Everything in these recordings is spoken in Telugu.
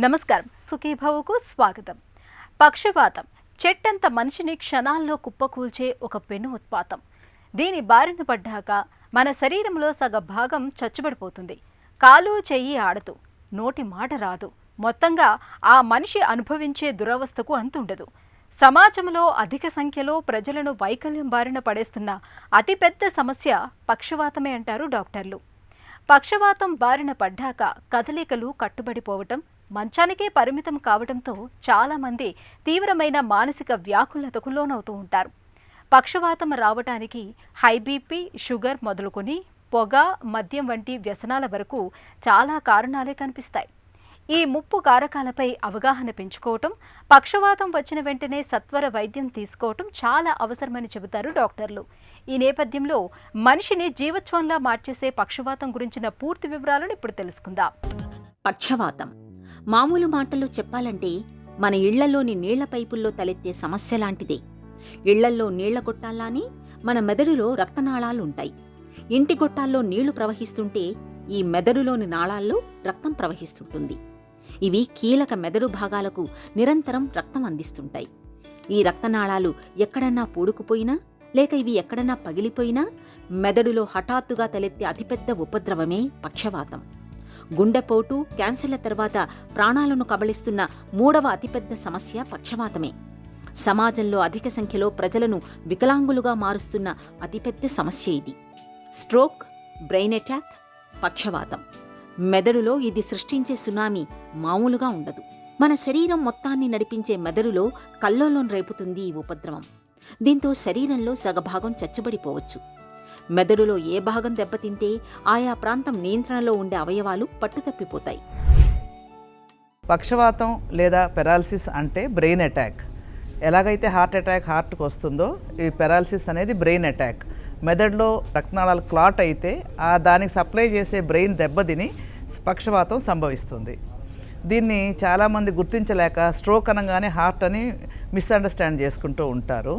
నమస్కారం. సుఖీభవకు స్వాగతం. పక్షవాతం చెట్టంత మనిషిని క్షణాల్లో కుప్పకూల్చే ఒక పెను ఉత్పాతం. దీని బారిన పడ్డాక మన శరీరంలో సగ భాగం చచ్చుబడిపోతుంది. కాలు చెయ్యి ఆడదు, నోటి మాట రాదు. మొత్తంగా ఆ మనిషి అనుభవించే దురవస్థకు అంతుండదు. సమాజంలో అధిక సంఖ్యలో ప్రజలను వైకల్యం బారిన పడేస్తున్న అతిపెద్ద సమస్య పక్షవాతమే అంటారు డాక్టర్లు. పక్షవాతం బారిన పడ్డాక కదలికలు కట్టుబడిపోవటం, మంచానికే పరిమితం కావడంతో చాలామంది తీవ్రమైన మానసిక వ్యాకులతకు లోనవుతూ ఉంటారు. పక్షవాతం రావటానికి హై బీపీ, షుగర్ మొదలుకొని పొగ, మద్యం వంటి వ్యసనాల వరకు చాలా కారణాలే కనిపిస్తాయి. ఈ ముప్పు కారకాలపై అవగాహన పెంచుకోవటం, పక్షవాతం వచ్చిన వెంటనే సత్వర వైద్యం తీసుకోవటం చాలా అవసరమని చెబుతారు డాక్టర్లు. ఈ నేపథ్యంలో మనిషిని జీవత్వంలా మార్చేసే పక్షవాతం గురించిన పూర్తి వివరాలను ఇప్పుడు తెలుసుకుందాం. పక్షవాతం మామూలు మాటల్లో చెప్పాలంటే మన ఇళ్లలోని నీళ్ల పైపుల్లో తలెత్తే సమస్య లాంటిదే. ఇళ్లల్లో నీళ్ల గొట్టాల్లాని మన మెదడులో రక్తనాళాలుంటాయి. ఇంటి గొట్టాల్లో నీళ్లు ప్రవహిస్తుంటే ఈ మెదడులోని నాళాల్లో రక్తం ప్రవహిస్తుంటుంది. ఇవి కీలక మెదడు భాగాలకు నిరంతరం రక్తం అందిస్తుంటాయి. ఈ రక్తనాళాలు ఎక్కడన్నా పూడుకుపోయినా లేక ఇవి ఎక్కడన్నా పగిలిపోయినా మెదడులో హఠాత్తుగా తలెత్తే అతిపెద్ద ఉపద్రవమే పక్షవాతం. గుండెపోటు, క్యాన్సర్ల తర్వాత ప్రాణాలను కబళిస్తున్న 3వ అతిపెద్ద సమస్య పక్షవాతమే. సమాజంలో అధిక సంఖ్యలో ప్రజలను వికలాంగులుగా మారుస్తున్న అతిపెద్ద సమస్య ఇది. స్ట్రోక్, బ్రెయిన్ అటాక్, పక్షవాతం. మెదడులో ఇది సృష్టించే సునామీ మామూలుగా ఉండదు. మన శరీరం మొత్తాన్ని నడిపించే మెదడులో కల్లోలం రేపుతుంది ఈ ఉపద్రవం. దీంతో శరీరంలో సగభాగం చచ్చుబడిపోవచ్చు. మెదడులో ఏ భాగం దెబ్బతింటే ఆయా ప్రాంతం నియంత్రణలో ఉండే అవయవాలు పట్టుతప్పిపోతాయి. పక్షవాతం లేదా పెరాలసిస్ అంటే బ్రెయిన్ అటాక్. ఎలాగైతే హార్ట్ అటాక్ హార్ట్కి వస్తుందో, ఈ పెరాలసిస్ అనేది బ్రెయిన్ అటాక్. మెదడులో రక్తనాళాలు క్లాట్ అయితే దానికి సప్లై చేసే బ్రెయిన్ దెబ్బతిని పక్షవాతం సంభవిస్తుంది. దీన్ని చాలామంది గుర్తించలేక స్ట్రోక్ అనగానే హార్ట్ అని మిస్అండర్స్టాండ్ చేసుకుంటూ ఉంటారు.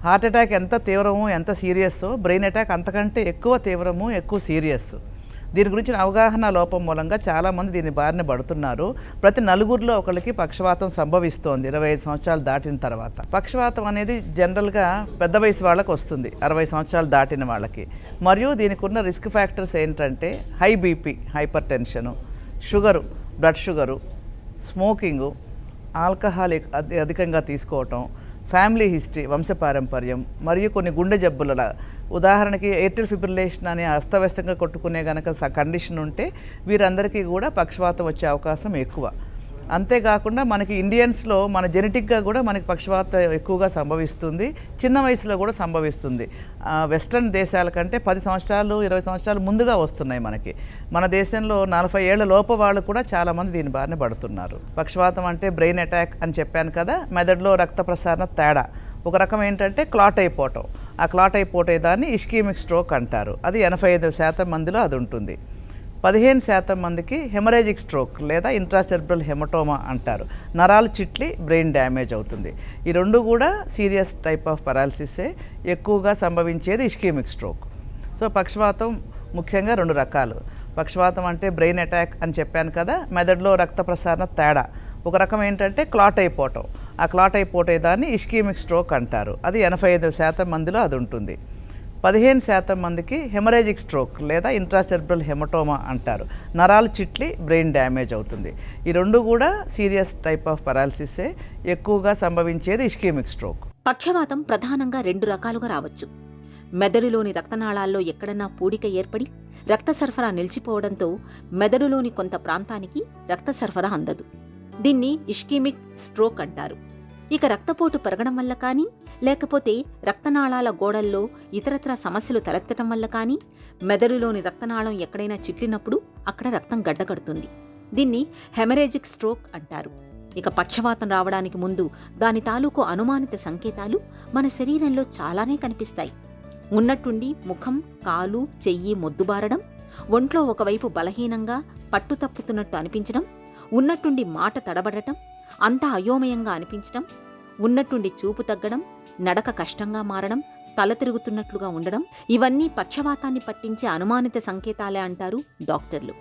హార్ట్ అటాక్ ఎంత తీవ్రమో, ఎంత సీరియస్సో, బ్రెయిన్ అటాక్ అంతకంటే ఎక్కువ తీవ్రము, ఎక్కువ సీరియస్. దీని గురించిన అవగాహన లోపం మూలంగా చాలామంది దీని బారిన పడుతున్నారు. ప్రతి 4 ఒకరికి పక్షవాతం సంభవిస్తోంది 25 సంవత్సరాలు దాటిన తర్వాత. పక్షవాతం అనేది జనరల్గా పెద్ద వయసు వాళ్ళకి వస్తుంది, 60 సంవత్సరాలు దాటిన వాళ్ళకి. మరియు దీనికి ఉన్న రిస్క్ ఫ్యాక్టర్స్ ఏంటంటే high BP, hyper tension, sugar, blood sugar, smoking, alcohol అధికంగా తీసుకోవటం, ఫ్యామిలీ హిస్టరీ, వంశపారంపర్యం, మరియు కొన్ని గుండె జబ్బుల, ఉదాహరణకి ఎయిర్టెల్ ఫిబ్రిలేషన్ అనే అస్తవ్యస్తంగా కొట్టుకునే కనుక కండిషన్ ఉంటే వీరందరికీ కూడా పక్షవాతం వచ్చే అవకాశం ఎక్కువ. అంతేకాకుండా మనకి ఇండియన్స్లో మన జెనెటిక్గా కూడా మనకి పక్షవాతం ఎక్కువగా సంభవిస్తుంది, చిన్న వయసులో కూడా సంభవిస్తుంది. వెస్ట్రన్ దేశాల కంటే 10 సంవత్సరాలు 20 సంవత్సరాలు ముందుగా వస్తున్నాయి మనకి. మన దేశంలో 40 ఏళ్ల లోపు వాళ్ళు కూడా చాలామంది దీని బారిన పడుతున్నారు. పక్షవాతం అంటే బ్రెయిన్ అటాక్ అని చెప్పాను కదా, మెదడులో రక్త ప్రసారణ తేడా. ఒక రకం ఏంటంటే క్లాట్ అయిపోవటం. ఆ క్లాట్ అయిపోతే దాన్ని ఇస్కీమిక్ స్ట్రోక్ అంటారు. అది 85% మందిలో అది ఉంటుంది. 15% మందికి హెమరేజిక్ స్ట్రోక్ లేదా ఇంట్రాసెరెబ్రల్ హెమటోమా అంటారు. నరాలు చిట్లి బ్రెయిన్ డ్యామేజ్ అవుతుంది. ఈ రెండు కూడా సీరియస్ టైప్ ఆఫ్ పెరాలసిసే. ఎక్కువగా సంభవించేది ఇస్కీమిక్ స్ట్రోక్. సో పక్షవాతం ముఖ్యంగా 2 రకాలు. పక్షవాతం అంటే బ్రెయిన్ అటాక్ అని చెప్పాను కదా, మెదడులో రక్త ప్రసారణ తేడా. ఒక రకం ఏంటంటే క్లాట్ అయిపోవటం. ఆ క్లాట్ అయిపోతే దాన్ని ఇస్కీమిక్ స్ట్రోక్ అంటారు. అది 85% మందిలో అది ఉంటుంది. 15% మందికి హెమరేజిక్ స్ట్రోక్ లేదా ఇంట్రాసెరెబ్రల్ హెమటోమా అంటారు. నరాలు చిట్లి బ్రెయిన్ డ్యామేజ్ అవుతుంది. ఈ రెండు కూడా సీరియస్ టైప్ ఆఫ్ పెరాలసిసే. ఎక్కువగా సంభవించేది ఇస్కీమిక్ స్ట్రోక్. పక్షవాతం ప్రధానంగా 2 రకాలుగా రావచ్చు. మెదడులోని రక్తనాళాల్లో ఎక్కడన్నా పూడిక ఏర్పడి రక్త సరఫరా నిలిచిపోవడంతో మెదడులోని కొంత ప్రాంతానికి రక్త సరఫరా అందదు. దీన్ని ఇస్కీమిక్ స్ట్రోక్ అంటారు. ఇక రక్తపోటు పెరగడం వల్ల కానీ, లేకపోతే రక్తనాళాల గోడల్లో ఇతరత్ర సమస్యలు తలెత్తడం వల్ల కానీ మెదడులోని రక్తనాళం ఎక్కడైనా చిట్లినప్పుడు అక్కడ రక్తం గడ్డకడుతుంది. దీన్ని హెమరేజిక్ స్ట్రోక్ అంటారు. ఇక పక్షవాతం రావడానికి ముందు దాని తాలూకు అనుమానిత సంకేతాలు మన శరీరంలో చాలానే కనిపిస్తాయి. ఉన్నట్టుండి ముఖం, కాలు, చెయ్యి మొద్దుబారడం, ఒంట్లో ఒకవైపు బలహీనంగా పట్టుతప్పుతున్నట్టు అనిపించడం, ఉన్నట్టుండి మాట తడబడటం, అంతా అయోమయంగా అనిపించడం, ఉన్నట్టుండి చూపు తగ్గడం, నడక కష్టంగా మారడం, తల తిరుగుతున్నట్లుగా ఉండడం, ఇవన్నీ పక్షవాతాన్ని పట్టించే అనుమానిత సంకేతాలే అంటారు డాక్టర్లు.